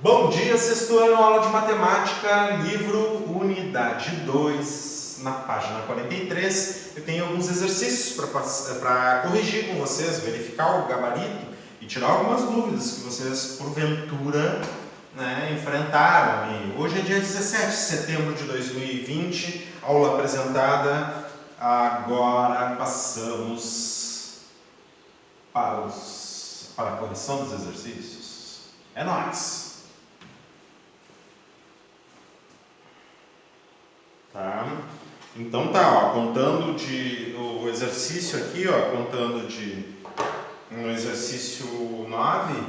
Bom dia, sexto ano, aula de matemática, livro unidade 2, na página 43. Eu tenho alguns exercícios para corrigir com vocês, verificar o gabarito e tirar algumas dúvidas que vocês, porventura, enfrentaram. E hoje é dia 17 de setembro de 2020, aula apresentada. Agora passamos para a correção dos exercícios. É nóis! Tá? Então tá, contando o exercício aqui, no exercício 9,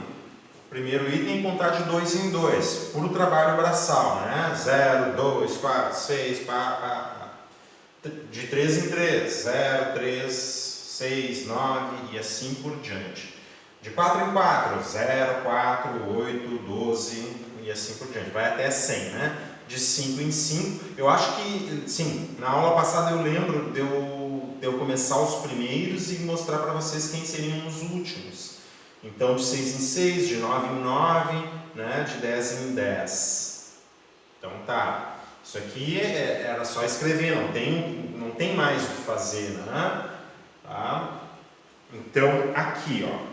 primeiro item, contar de 2 em 2, puro trabalho braçal, né? 0, 2, 4, 6, de 3 em 3, 0, 3, 6, 9 e assim por diante. De 4 em 4, 0, 4, 8, 12 e assim por diante, vai até 100, né? De 5 em 5, eu acho que, sim, na aula passada eu lembro de eu começar os primeiros e mostrar para vocês quem seriam os últimos. Então, de 6 em 6, de 9 em 9, né, de 10 em 10. Então, tá. Isso aqui era só escrever, não tem mais o que fazer, né? Tá? Então, aqui, ó.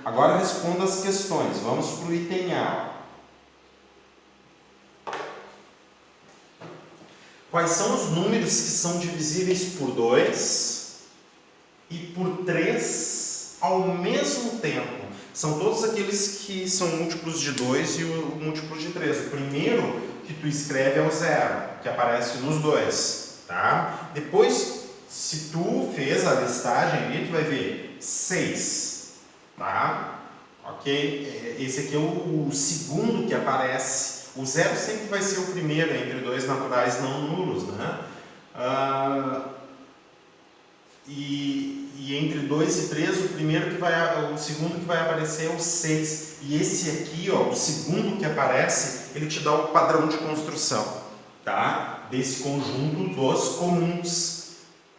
Agora responda as questões. Vamos para o item A. Quais são os números que são divisíveis por 2 e por 3 ao mesmo tempo? São todos aqueles que são múltiplos de 2 e o múltiplo de 3. O primeiro que tu escreve é o 0, que aparece nos dois. Tá? Depois, se tu fez a listagem ali, tu vai ver 6. Tá? Ok? Esse aqui é o segundo que aparece. O 0 sempre vai ser o primeiro entre dois naturais não nulos, né? E entre 2 e 3, o segundo que vai aparecer é o 6. E esse aqui, ó, o segundo que aparece, ele te dá o padrão de construção, tá? Desse conjunto dos comuns.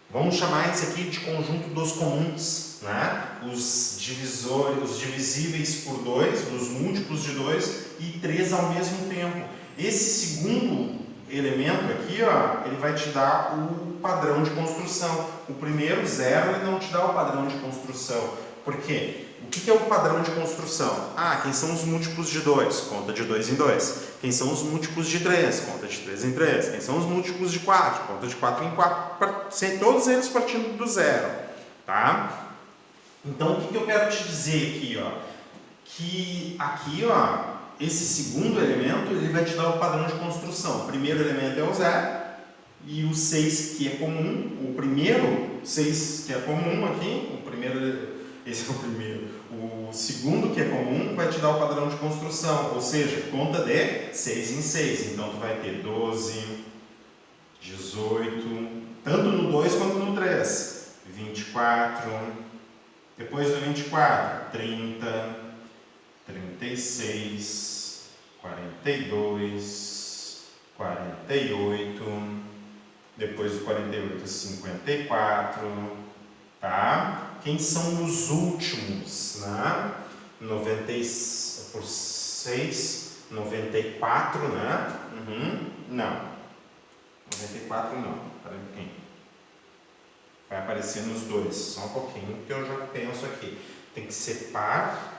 Vamos chamar esse aqui de conjunto dos comuns, né? Os divisíveis por 2, os múltiplos de 2 e 3 ao mesmo tempo. Esse segundo elemento aqui, ó, ele vai te dar o padrão de construção. O primeiro, 0, ele não te dá o padrão de construção. Por quê? O que é o padrão de construção? Quem são os múltiplos de 2? Conta de 2 em 2. Quem são os múltiplos de 3? Conta de 3 em 3. Quem são os múltiplos de 4? Conta de 4 em 4. Todos eles partindo do 0. Tá? Então, o que eu quero te dizer aqui? Ó? Que aqui, ó, esse segundo elemento, ele vai te dar o padrão de construção. O primeiro elemento é o 0 e o 6 que é comum. O primeiro 6 que é comum aqui, esse é o primeiro. O segundo que é comum vai te dar o padrão de construção, ou seja, conta de 6 em 6. Então, tu vai ter 12, 18, tanto no 2 quanto no 3. 24, depois do 24, 30, 36, 42, 48, depois do 48, 54, tá? Quem são os últimos, né? 90 por 6, 94, né? Não. 94 não. Espera um pouquinho. Vai aparecer nos dois. Só um pouquinho que eu já penso aqui. Tem que ser par.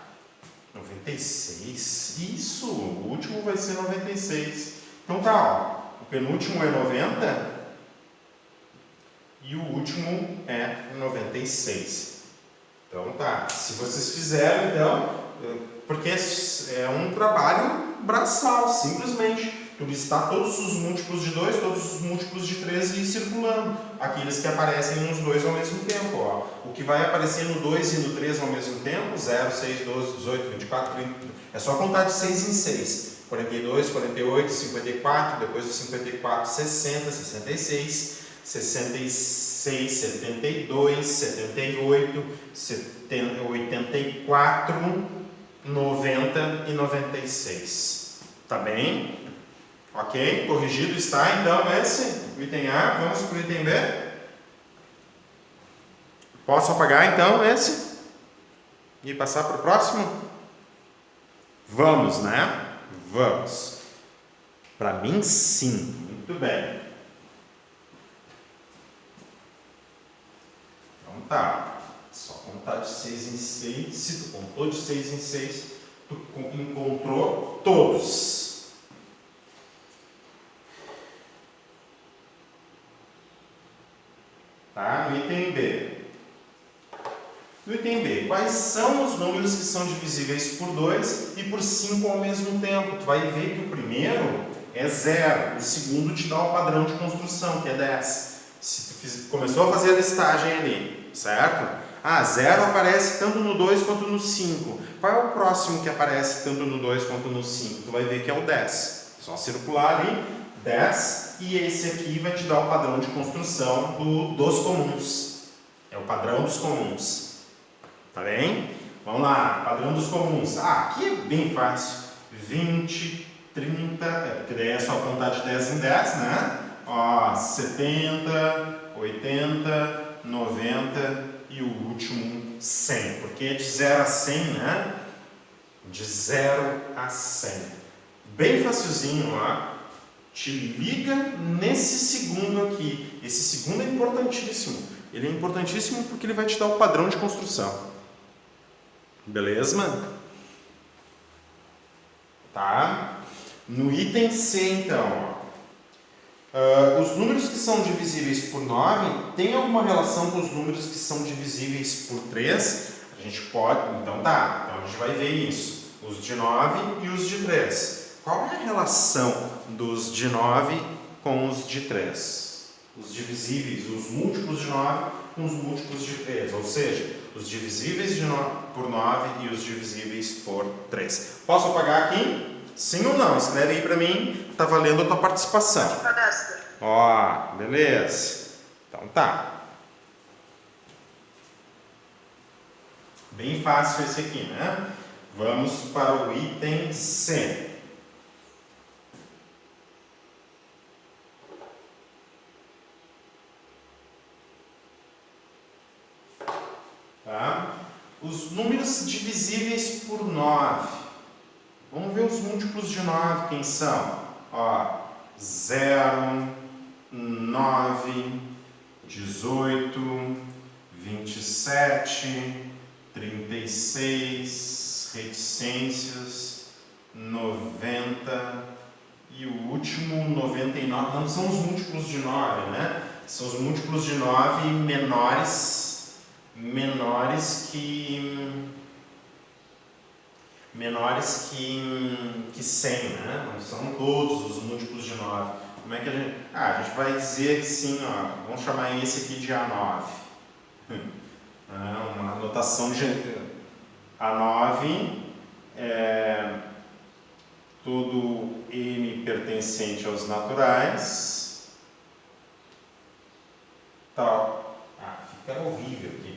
96. Isso. O último vai ser 96. Então tá, ó. O penúltimo é 90. E o último é 96. Então tá, se vocês fizeram, então, porque é um trabalho braçal, simplesmente. Tu listar todos os múltiplos de 2, todos os múltiplos de 3 e ir circulando. Aqueles que aparecem nos dois ao mesmo tempo. Ó. O que vai aparecer no 2 e no 3 ao mesmo tempo, 0, 6, 12, 18, 24, 30. É só contar de 6 em 6. 42, 48, 54, depois do 54, 60, 66. 66, 72, 78, 84, 90 e 96. Tá bem? Ok? Corrigido está então esse item A. Vamos para o item B. Posso apagar então esse? E passar para o próximo? Vamos, né? Vamos. Para mim, sim. Muito bem. Então tá. Só contar de 6 em 6. Se tu contou de 6 em 6, tu encontrou todos. Tá? No item B. No item B, quais são os números que são divisíveis por 2 e por 5 ao mesmo tempo? Tu vai ver que o primeiro é 0, o segundo te dá o padrão de construção, que é 10. Se tu começou a fazer a listagem ali, certo? 0 aparece tanto no 2 quanto no 5. Qual é o próximo que aparece tanto no 2 quanto no 5? Tu vai ver que é o 10. Só circular ali, 10, e esse aqui vai te dar o padrão de construção dos comuns. É o padrão dos comuns. Tá bem? Vamos lá, padrão dos comuns. Aqui é bem fácil. 20, 30, porque daí é só contar de 10 em 10, né? 70, 80, 90 e o último 100. Porque é de 0 a 100, né? De 0 a 100. Bem facilzinho, ó. Te liga nesse segundo aqui. Esse segundo é importantíssimo. Ele é importantíssimo porque ele vai te dar o padrão de construção. Beleza? Tá? No item C, então, os números que são divisíveis por 9 tem alguma relação com os números que são divisíveis por 3? A gente pode, então tá, então a gente vai ver isso. Os de 9 e os de 3. Qual é a relação dos de 9 com os de 3? Os divisíveis, os múltiplos de 9 com os múltiplos de 3, ou seja, os divisíveis por 9 e os divisíveis por 3. Posso apagar aqui? Sim ou não? Escreve aí pra mim, tá valendo a tua participação. Ó, beleza. Então tá. Bem fácil esse aqui, né? Vamos para o item C. Tá? Os números divisíveis por 9. Vamos ver os múltiplos de 9, quem são? 0, 9, 18, 27, 36, reticências, 90 e o último 99. Não são os múltiplos de 9, né? São os múltiplos de 9 menores que 100, né? Não são todos os múltiplos de 9. Como é que a gente... a gente vai dizer assim, ó, vamos chamar esse aqui de A9. Uma notação de A9 é todo N pertencente aos naturais. Tal. Fica horrível aqui.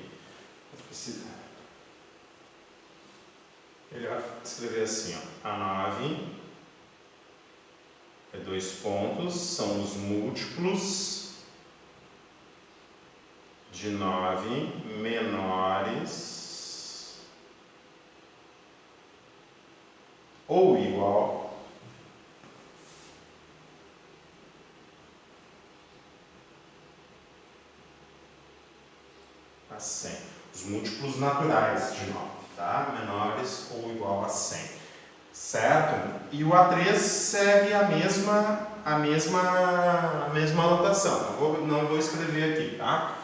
Melhor escrever assim, ó. A9 é 2 pontos, são os múltiplos de 9 menores ou igual a 100. Os múltiplos naturais de 9. Tá? Menores ou igual a 100, certo? E o A3 segue a mesma anotação. Não vou escrever aqui, tá?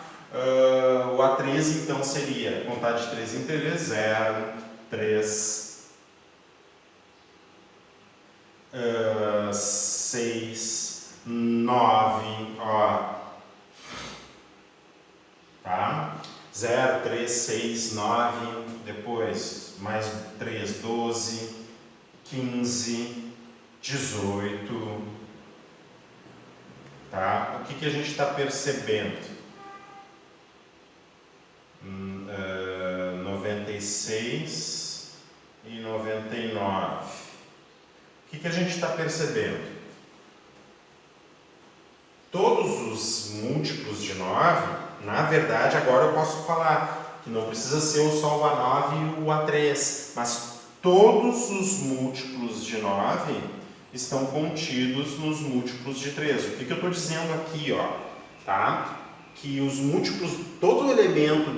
O A3 então seria contar de 3 em 3, 0, 3, 6, 9, tá? 0, 3, 6, 9, depois mais 3, 12, 15, 18, tá? O que a gente está percebendo? 96 e 99. O que a gente está percebendo? Todos os múltiplos de 9, na verdade, agora eu posso falar que não precisa ser só o A9 e o A3, mas todos os múltiplos de 9 estão contidos nos múltiplos de 3. O que eu estou dizendo aqui, ó, tá? Que os múltiplos, todo elemento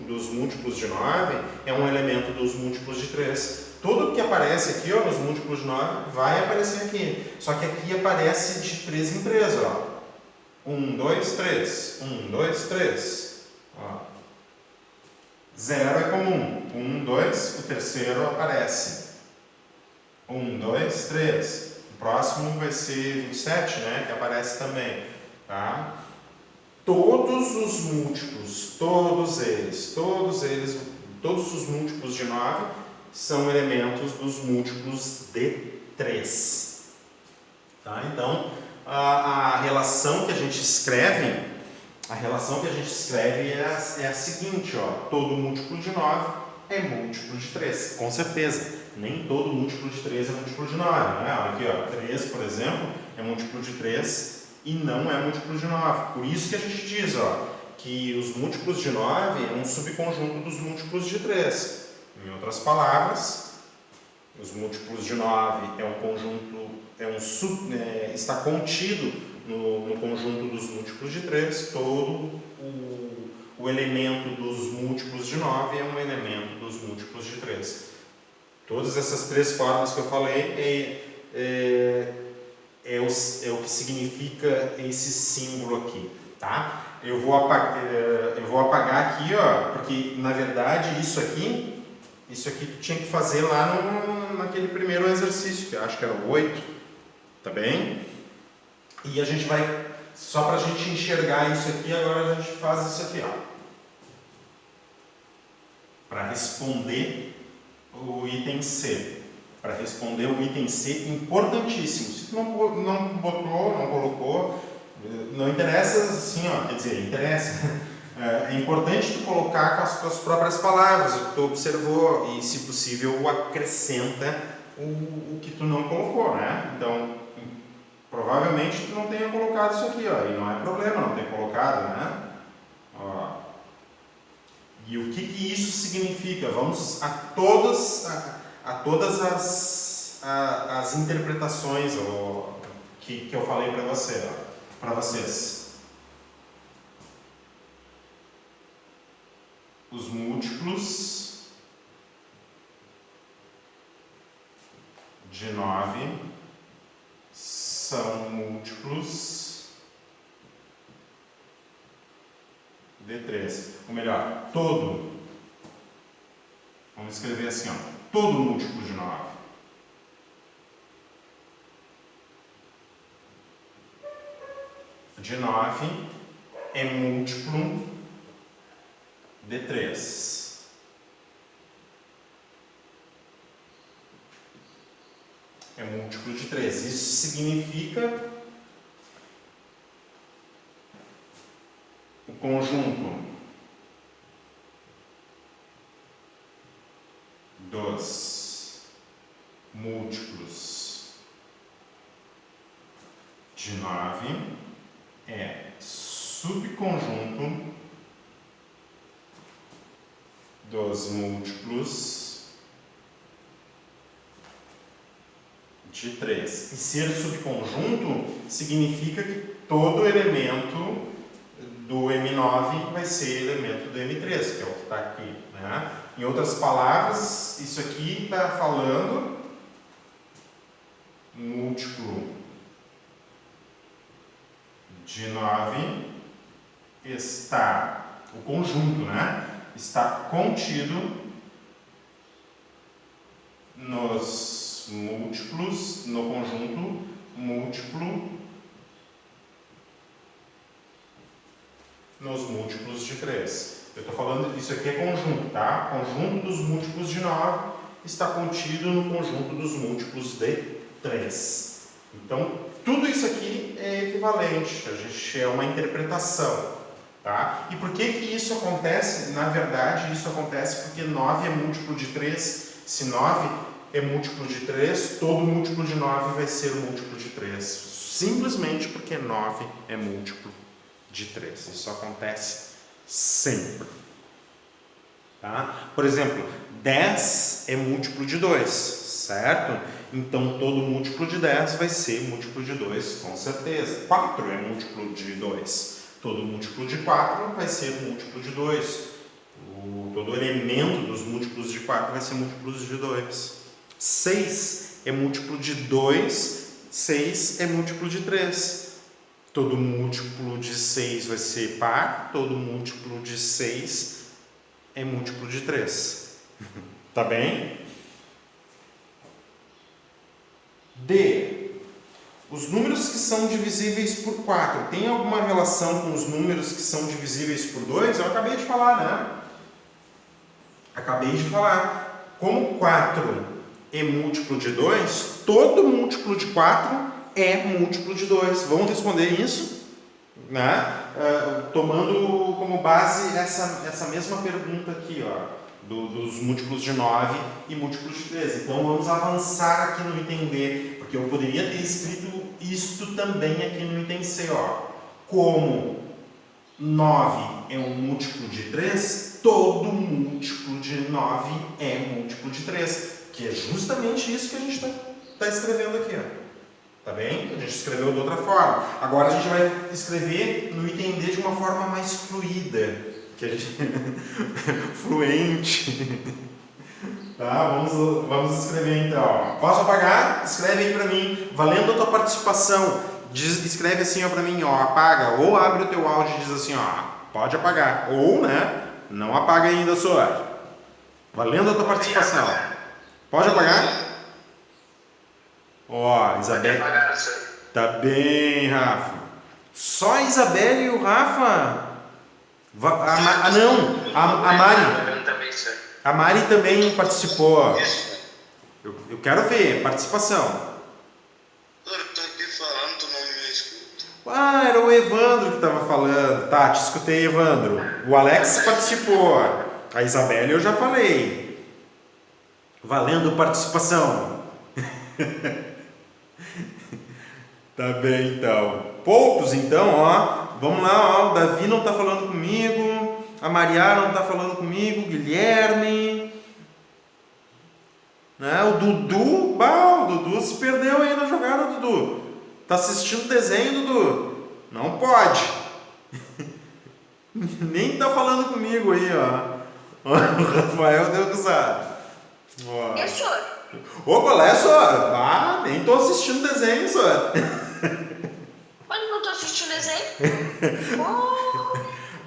dos múltiplos de 9 é um elemento dos múltiplos de 3. Tudo que aparece aqui, ó, nos múltiplos de 9 vai aparecer aqui. Só que aqui aparece de 3 em 3, ó. 1, 2, 3. 1, 2, 3. Ó. 0 é comum. 1, 2, o terceiro aparece. 1, 2, 3. O próximo vai ser 27, né? Que aparece também. Tá? Todos os múltiplos, todos os múltiplos de 9 são elementos dos múltiplos de 3. Tá? Então, a relação que a gente escreve, é a seguinte, ó, todo múltiplo de 9 é múltiplo de 3, com certeza. Nem todo múltiplo de 3 é múltiplo de 9, né? Olha aqui, ó, 3, por exemplo, é múltiplo de 3 e não é múltiplo de 9. Por isso que a gente diz, ó, que os múltiplos de 9 é um subconjunto dos múltiplos de 3. Em outras palavras, os múltiplos de 9 é um conjunto, está contido no conjunto dos múltiplos de 3. Todo o elemento dos múltiplos de 9 é um elemento dos múltiplos de 3. Todas essas três formas que eu falei é o que significa esse símbolo aqui, tá? Eu vou apagar aqui, ó, porque na verdade isso aqui tu tinha que fazer lá naquele primeiro exercício, que eu acho que era o 8, tá bem? E a gente vai, só para a gente enxergar isso aqui, agora a gente faz isso aqui, ó, para responder o item C. Para responder o item C, importantíssimo. Se tu não botou, não colocou, não interessa assim, ó, quer dizer, interessa. É importante tu colocar com as tuas próprias palavras o que tu observou e, se possível, acrescenta o que tu não colocou, né? Então, provavelmente tu não tenha colocado isso aqui, ó, e não é problema não ter colocado, né? Ó. E o que isso significa? Vamos a todas as interpretações que eu falei para vocês. Os múltiplos de 9 são múltiplos de 3. Ou melhor, todo. Vamos escrever assim, ó. Todo múltiplo de 9. De 9 é múltiplo de 3. É múltiplo de 3. Isso significa o conjunto dos múltiplos de 9 é subconjunto dos múltiplos de 3. E ser subconjunto significa que todo elemento do M9 vai ser elemento do M3, que é o que está aqui, né? Em outras palavras, isso aqui está falando múltiplo de 9 está, o conjunto, né? Está contido nos múltiplos, no conjunto múltiplo nos múltiplos de 3. Eu estou falando, isso aqui é conjunto, tá? O conjunto dos múltiplos de 9 está contido no conjunto dos múltiplos de 3. Então, tudo isso aqui é equivalente, a gente é uma interpretação, tá? E por que isso acontece? Na verdade, isso acontece porque 9 é múltiplo de 3. Se 9 é múltiplo de 3, todo múltiplo de 9 vai ser múltiplo de 3. Simplesmente porque 9 é múltiplo de 3. Isso acontece sempre. Tá? Por exemplo, 10 é múltiplo de 2, certo? Então, todo múltiplo de 10 vai ser múltiplo de 2, com certeza. 4 é múltiplo de 2. Todo múltiplo de 4 vai ser múltiplo de 2. Todo elemento dos múltiplos de 4 vai ser múltiplos de 2. 6 é múltiplo de 2. 6 é múltiplo de 3. Todo múltiplo de 6 vai ser par. Todo múltiplo de 6 é múltiplo de 3. Tá bem? D. Os números que são divisíveis por 4 tem alguma relação com os números que são divisíveis por 2? Eu acabei de falar, né? Acabei de falar. Como 4 é múltiplo de 2, todo múltiplo de 4 é múltiplo de 2. Vamos responder isso? Né? Tomando como base essa mesma pergunta aqui, ó, dos múltiplos de 9 e múltiplos de 13. Então vamos avançar aqui no item D, porque eu poderia ter escrito isto também aqui no item C, ó. Como 9 é um múltiplo de 3, todo múltiplo de 9 é múltiplo de 3, que é justamente isso que a gente está escrevendo aqui, ó. Tá bem? A gente escreveu de outra forma. Agora a gente vai escrever no item D de uma forma mais fluida, que a gente fluente. Tá? Vamos escrever então. Posso apagar? Escreve aí para mim, valendo a tua participação. Escreve assim ó para mim, ó, apaga, ou abre o teu áudio e diz assim, ó, pode apagar, ou, né, não apaga ainda, senhor. Valendo a tua participação. Pode apagar? Ó, Isabelle. Tá bem, Rafa. Só a Isabelle e o Rafa? Não, a Mari. A Mari também participou. Eu quero ver, participação. Eu tô aqui falando, tu não me escuta. Ah, era o Evandro que estava falando. Tá, te escutei, Evandro. O Alex participou. A Isabelle eu já falei. Valendo participação. Tá bem, então. Poucos, então, ó. Vamos lá, ó. O Davi não tá falando comigo. A Maria não tá falando comigo. O Guilherme. Né? O Dudu. Bah, o Dudu se perdeu aí na jogada, Dudu. Tá assistindo desenho, Dudu? Não pode. Nem tá falando comigo aí, ó. O Rafael deu risada. E o senhor? Ô, qual é, senhor? Ah, nem tô assistindo desenho, senhor. Mas não tô assistindo desenho? Oh.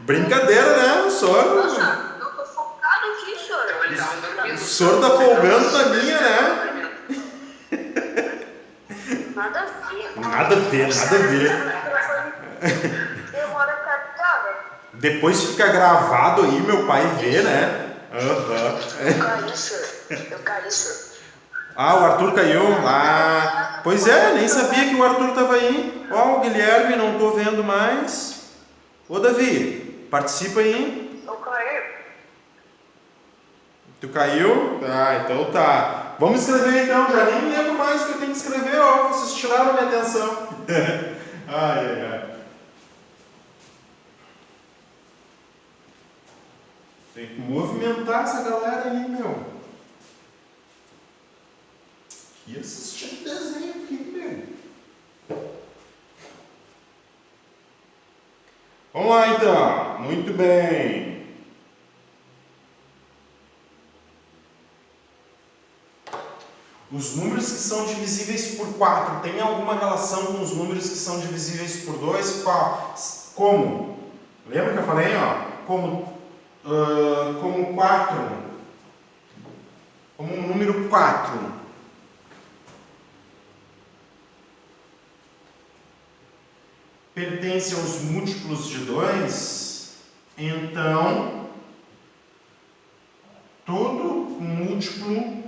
Brincadeira, né? O senhor. Nossa, eu tô focado aqui, senhor. O senhor tá folgando na minha, né? Nada a ver. Nada a ver, nada a ver. Demora pra cá, né? Depois fica gravado aí, meu pai vê, né? Eu caí, senhor. Eu caí, senhor. Ah, o Arthur caiu? Ah, pois é, nem sabia que o Arthur tava aí. Ó, o Guilherme, não tô vendo mais. Ô, Davi, participa aí. Eu caí. Tu caiu? Ah, então tá. Vamos escrever então, já nem me lembro mais o que eu tenho que escrever, ó. Vocês tiraram a minha atenção. Ai. Tem que movimentar essa galera aí, meu. E assistindo desenho aqui, meu. Vamos lá então. Muito bem. Os números que são divisíveis por 4 têm alguma relação com os números que são divisíveis por 2? Qual? Como? Lembra que eu falei, ó? Como 4. Como um número 4. Pertence aos múltiplos de 2, então todo múltiplo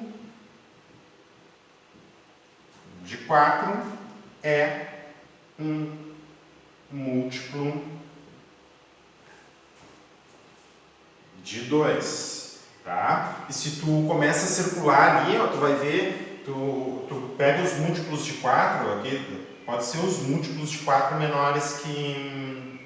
de 4 é um múltiplo de 2, tá? E se tu começa a circular ali, ó, tu vai ver, tu pega os múltiplos de 4, aqui, pode ser os múltiplos de 4 menores que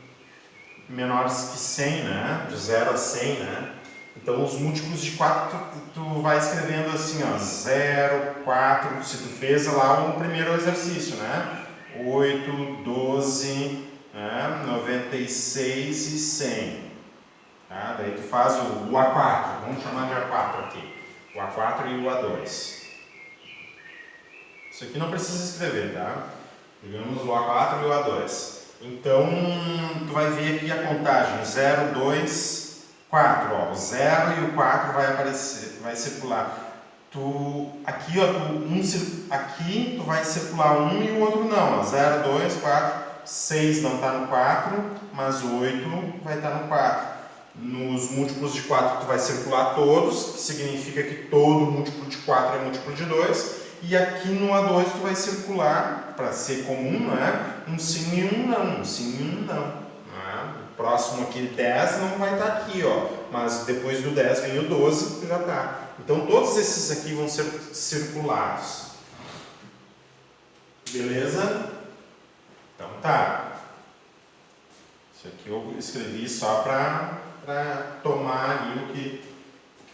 100, né? De 0 a 100, né? Então, os múltiplos de 4, tu vai escrevendo assim, ó, 0, 4, se tu fez lá o primeiro exercício, né? 8, 12, né? 96 e 100. Tá? Daí tu faz o A4, vamos chamar de A4 aqui. O A4 e o A2. Isso aqui não precisa escrever, tá? Digamos o A4 e o A2. Então, tu vai ver aqui a contagem, 0, 2, 4, ó, o 0 e o 4 vai aparecer, vai circular. Aqui, ó, aqui tu vai circular um e o outro não, ó, 0, 2, 4, 6 não está no 4, mas o 8 vai estar no 4. Nos múltiplos de 4 tu vai circular todos, que significa que todo múltiplo de 4 é múltiplo de 2. E aqui no A2 tu vai circular, para ser comum, né? Um sim e um não, um sim e um não. Né? O próximo aqui, 10, não vai estar aqui, ó. Mas depois do 10 vem o 12, que já está. Então todos esses aqui vão ser circulados. Beleza? Então tá. Isso aqui eu escrevi só para tomar ali o que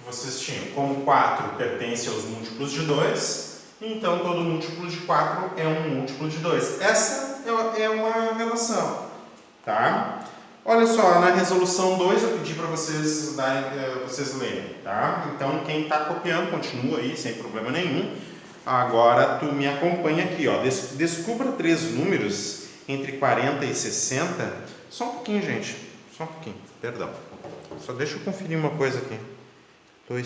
vocês tinham. Como 4 pertence aos múltiplos de 2, então todo múltiplo de 4 é um múltiplo de 2. Essa é uma relação, tá? Olha só, na resolução 2 eu pedi para vocês lerem, tá? Então quem está copiando continua aí sem problema nenhum. Agora tu me acompanha aqui, ó. Descubra 3 números entre 40 e 60. Só um pouquinho, gente. Só um pouquinho, perdão. Só deixa eu conferir uma coisa aqui. Estou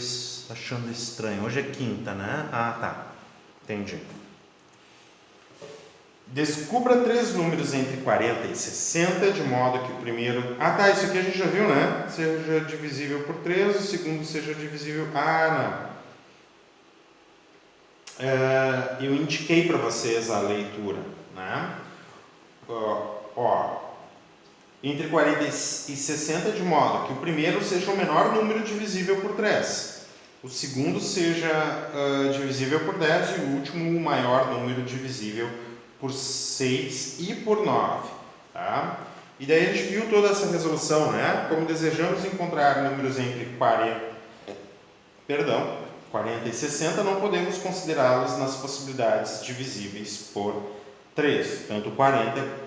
achando estranho. Hoje é quinta, né? Ah, tá. Entendi. Descubra 3 números entre 40 e 60, de modo que o primeiro... Ah, tá, isso aqui a gente já viu, né? Seja divisível por 3, o segundo seja divisível... Ah, não. Eu indiquei para vocês a leitura, né? Entre 40 e 60, de modo que o primeiro seja o menor número divisível por 3. O segundo seja divisível por 10 e o último o maior número divisível por 6 e por 9. Tá? E daí a gente viu toda essa resolução, né? Como desejamos encontrar números entre 40 e 60, não podemos considerá-los nas possibilidades divisíveis por 3. Tanto 40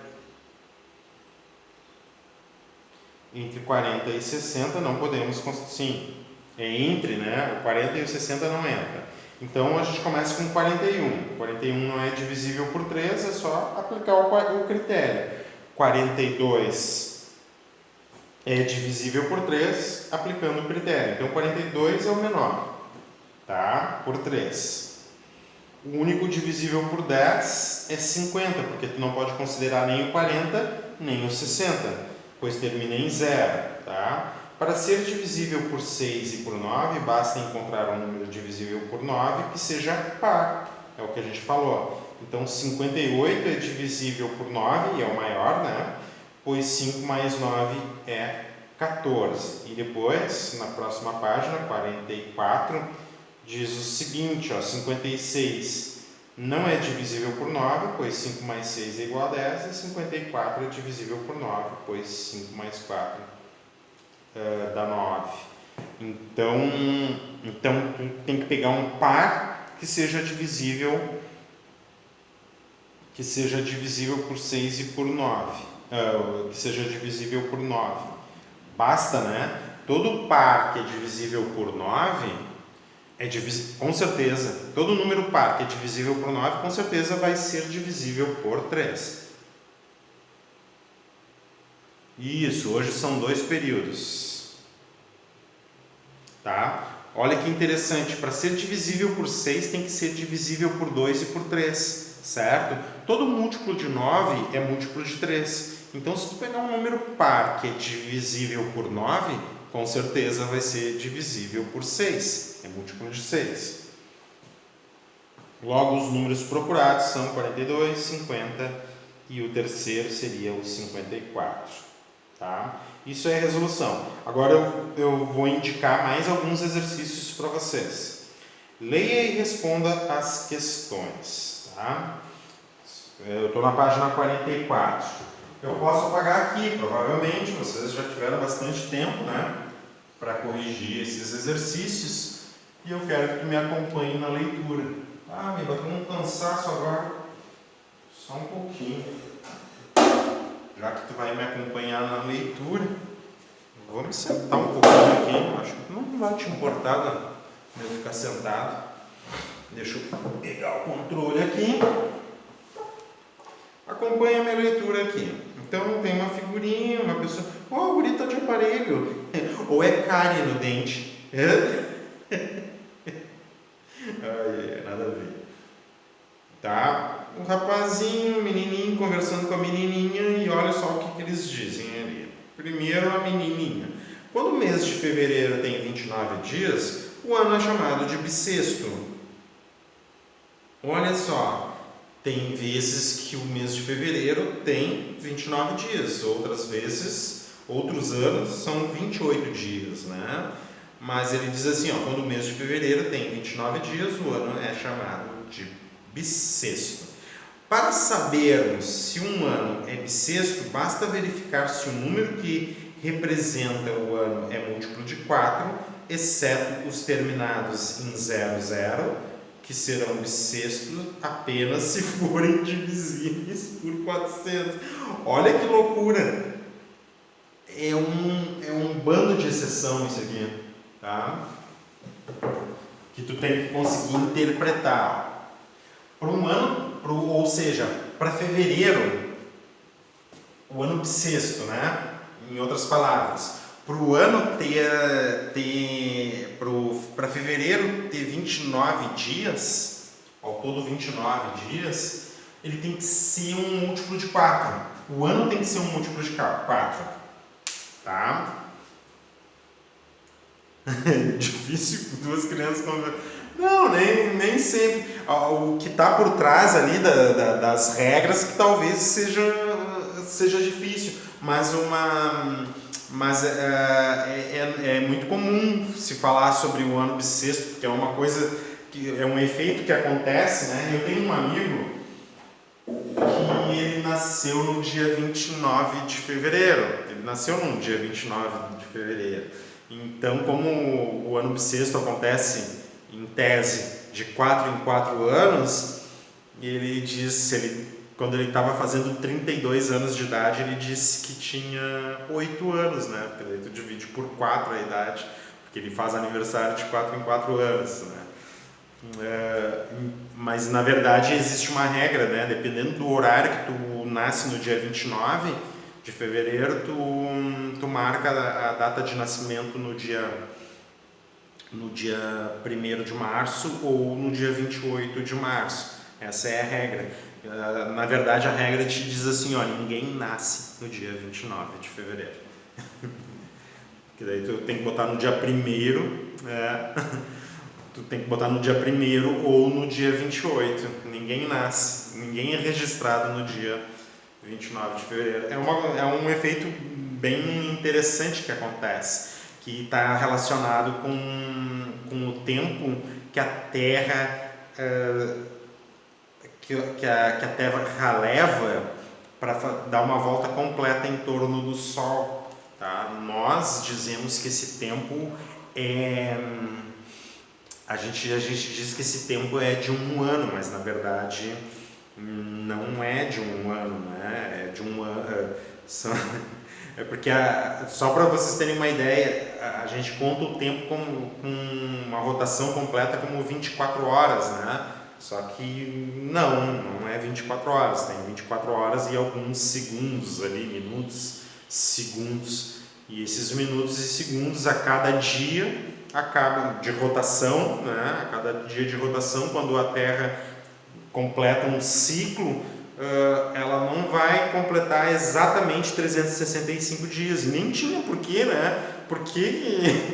entre 40 e 60 não podemos... Sim, é entre, né? O 40 e o 60 não entra. Então a gente começa com 41. 41 não é divisível por 3, é só aplicar o critério. 42 é divisível por 3, aplicando o critério. Então 42 é o menor, tá? Por 3. O único divisível por 10 é 50, porque tu não pode considerar nem o 40 nem o 60. Pois termina em 0, tá? Para ser divisível por 6 e por 9, basta encontrar um número divisível por 9 que seja par, é o que a gente falou. Então, 58 é divisível por 9, e é o maior, né? Pois 5 mais 9 é 14. E depois, na próxima página, 44, diz o seguinte, ó, 56 não é divisível por 9, pois 5 mais 6 é igual a 10, e 54 é divisível por 9, pois 5 mais 4 dá 9. Então tem que pegar um par que seja divisível por 6 e por 9, que seja divisível por 9. Basta, né? Todo par que é divisível por 9 com certeza, todo número par que é divisível por 9, com certeza vai ser divisível por 3. Isso, hoje são 2 períodos. Tá? Olha que interessante, para ser divisível por 6 tem que ser divisível por 2 e por 3, certo? Todo múltiplo de 9 é múltiplo de 3. Então, se tu pegar um número par que é divisível por 9, com certeza vai ser divisível por 6. É múltiplo de 6. Logo, os números procurados são 42, 50 e o terceiro seria o 54. Tá? Isso é a resolução. Agora eu vou indicar mais alguns exercícios para vocês. Leia e responda as questões. Tá? Eu estou na página 44. Eu posso apagar aqui, provavelmente, vocês já tiveram bastante tempo, né? para corrigir esses exercícios e eu quero que tu me acompanhe na leitura. Ah, me bateu um cansaço agora. Só um pouquinho. Já que tu vai me acompanhar na leitura, vou me sentar um pouquinho aqui. Acho que não vai te importar de eu ficar sentado. Deixa eu pegar o controle aqui. Acompanha a minha leitura aqui. Então tem uma figurinha, uma pessoa. Oh, o guri tá de aparelho. Ou é cárie no dente. Ai, nada a ver. Tá? Um rapazinho, um menininho conversando com a menininha e olha só o que eles dizem ali. Primeiro a menininha. Quando o mês de fevereiro tem 29 dias, o ano é chamado de bissexto. Olha só, tem vezes que o mês de fevereiro tem 29 dias, outras vezes, outros anos são 28 dias, né? Mas ele diz assim, ó, quando o mês de fevereiro tem 29 dias, o ano é chamado de bissexto. Para sabermos se um ano é bissexto, basta verificar se o número que representa o ano é múltiplo de 4, exceto os terminados em 00, que serão bissextos apenas se forem divisíveis por 400. Olha que loucura! É um bando de exceção isso aqui, tá? Que tu tem que conseguir interpretar. Para um ano, ou seja, para fevereiro, o ano bissexto, né? Em outras palavras, para o ano para fevereiro ter 29 dias, ao todo 29 dias, ele tem que ser um múltiplo de 4. O ano tem que ser um múltiplo de 4. Tá? Difícil duas crianças conversando. Não, nem sempre. O que está por trás ali das regras que talvez seja difícil, mas é muito comum se falar sobre o ano bissexto, porque é uma coisa que é um efeito que acontece, né? Eu tenho um amigo que ele nasceu no dia 29 de fevereiro. Ele nasceu no dia 29 de fevereiro. Então, como o ano bissexto acontece em tese de 4 em 4 anos, ele disse, quando ele estava fazendo 32 anos de idade, ele disse que tinha 8 anos, né? Porque daí tu divide por 4 a idade, porque ele faz aniversário de 4 em 4 anos, né? Mas na verdade existe uma regra, né? Dependendo do horário que tu nasce no dia 29 de fevereiro, tu marca a data de nascimento no dia 1º de março ou no dia 28 de março. Essa é a regra. Na verdade, a regra te diz assim, ó, ninguém nasce no dia 29 de fevereiro. Que daí tu tem que botar no dia 1º, tu tem que botar no dia 1º ou no dia 28. Ninguém nasce, ninguém é registrado no dia 29 de fevereiro. É um efeito bem interessante que acontece, que está relacionado com o tempo que a Terra que a Terra leva para dar uma volta completa em torno do Sol, tá? Nós dizemos que esse tempo a gente diz que esse tempo é de um ano, mas na verdade não é de um ano, né? É de um ano. É porque, só para vocês terem uma ideia, a gente conta o tempo com uma rotação completa como 24 horas, né? Só que não é 24 horas, tem 24 horas e alguns segundos ali, minutos, segundos. E esses minutos e segundos a cada dia acabam de rotação, né? A cada dia de rotação, quando a Terra completa um ciclo, ela não vai completar exatamente 365 dias. Nem tinha porquê, né? Por que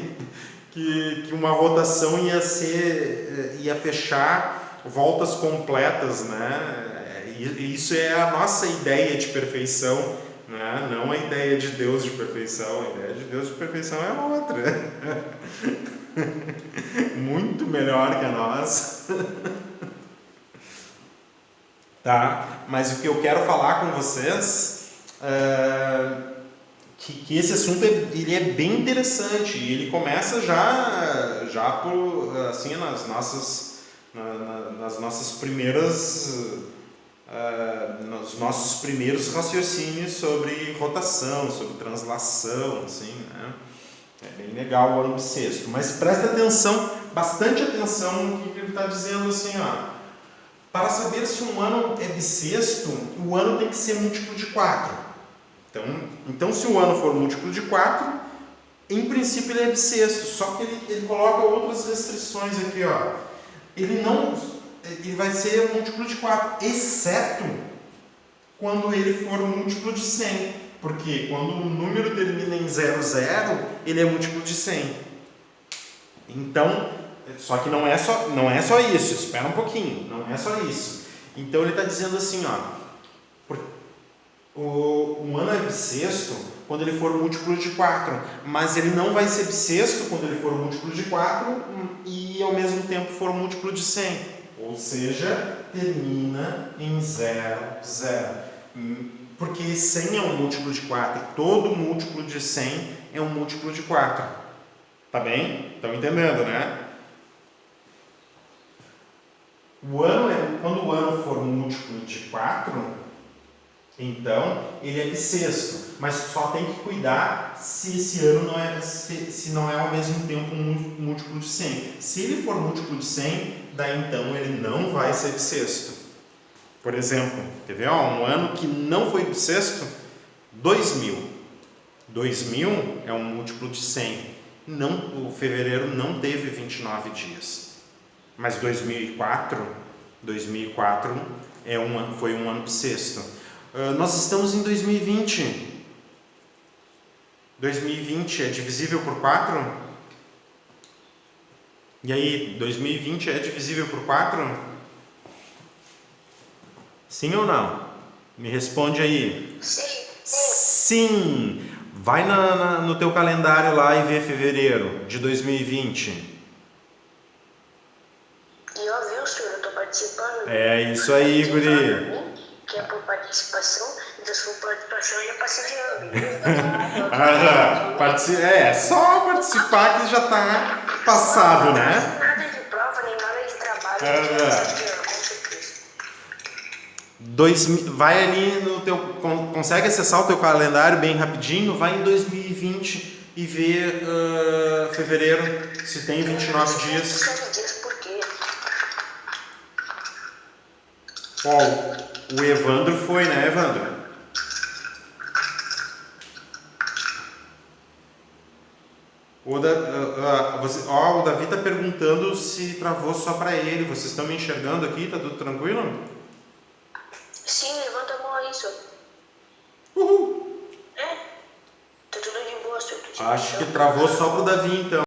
uma rotação ia fechar voltas completas, né? Isso é a nossa ideia de perfeição, né? Não a ideia de Deus de perfeição. A ideia de Deus de perfeição é outra. Muito melhor que a nossa. Tá? Mas o que eu quero falar com vocês que esse assunto ele é bem interessante e ele começa já por, assim, nas nossas primeiras nos nossos primeiros raciocínios sobre rotação, sobre translação, assim, né? É bem legal o ano bissexto, mas presta atenção, bastante atenção no que ele está dizendo assim, ó. Para saber se um ano é bissexto, o ano tem que ser múltiplo de 4. Então se o ano for múltiplo de 4, em princípio ele é bissexto, só que ele coloca outras restrições aqui, ó. Ele vai ser múltiplo de 4, exceto quando ele for múltiplo de 100. Porque quando o número termina em 00, ele é múltiplo de 100. Então, só que não é só isso, espera um pouquinho, não é só isso. Então ele está dizendo assim, ó, o ano é bissexto quando ele for múltiplo de 4, mas ele não vai ser bissexto quando ele for múltiplo de 4 e ao mesmo tempo for múltiplo de 100. Ou seja, termina em 00. Porque 100 é um múltiplo de 4 e todo múltiplo de 100 é um múltiplo de 4. Tá bem? Estão entendendo, né? Quando o ano for múltiplo de 4, então ele é bissexto. Mas só tem que cuidar se esse ano se não é ao mesmo tempo um múltiplo de 100. Se ele for múltiplo de 100, daí então ele não vai ser bissexto. Por exemplo, quer ver? Um ano que não foi bissexto, 2000. 2000 é um múltiplo de 100. O fevereiro não teve 29 dias. Mas 2004 foi um ano bissexto. Nós estamos em 2020. 2020 é divisível por 4? E aí, 2020 é divisível por 4? Sim ou não? Me responde aí. Sim! Vai no teu calendário lá e vê fevereiro de 2020. E eu vi, senhor, eu estou participando. É isso aí, guri. Que é por participação, então se for participação eu já passei de ano. É só participar que já está passado, né? Não nada de prova, nem nada de trabalho. Com certeza. Vai ali no teu. Consegue acessar o teu calendário bem rapidinho? Vai em 2020 e vê fevereiro, se tem 29 dias. 27 dias por quê? O Evandro foi, né, Evandro? O Davi está perguntando se travou só para ele. Vocês estão me enxergando aqui? Tá tudo tranquilo? Sim, levanta a mão aí, senhor. Uhul! Tá tudo de boa, senhor. Acho que travou só pro Davi, então.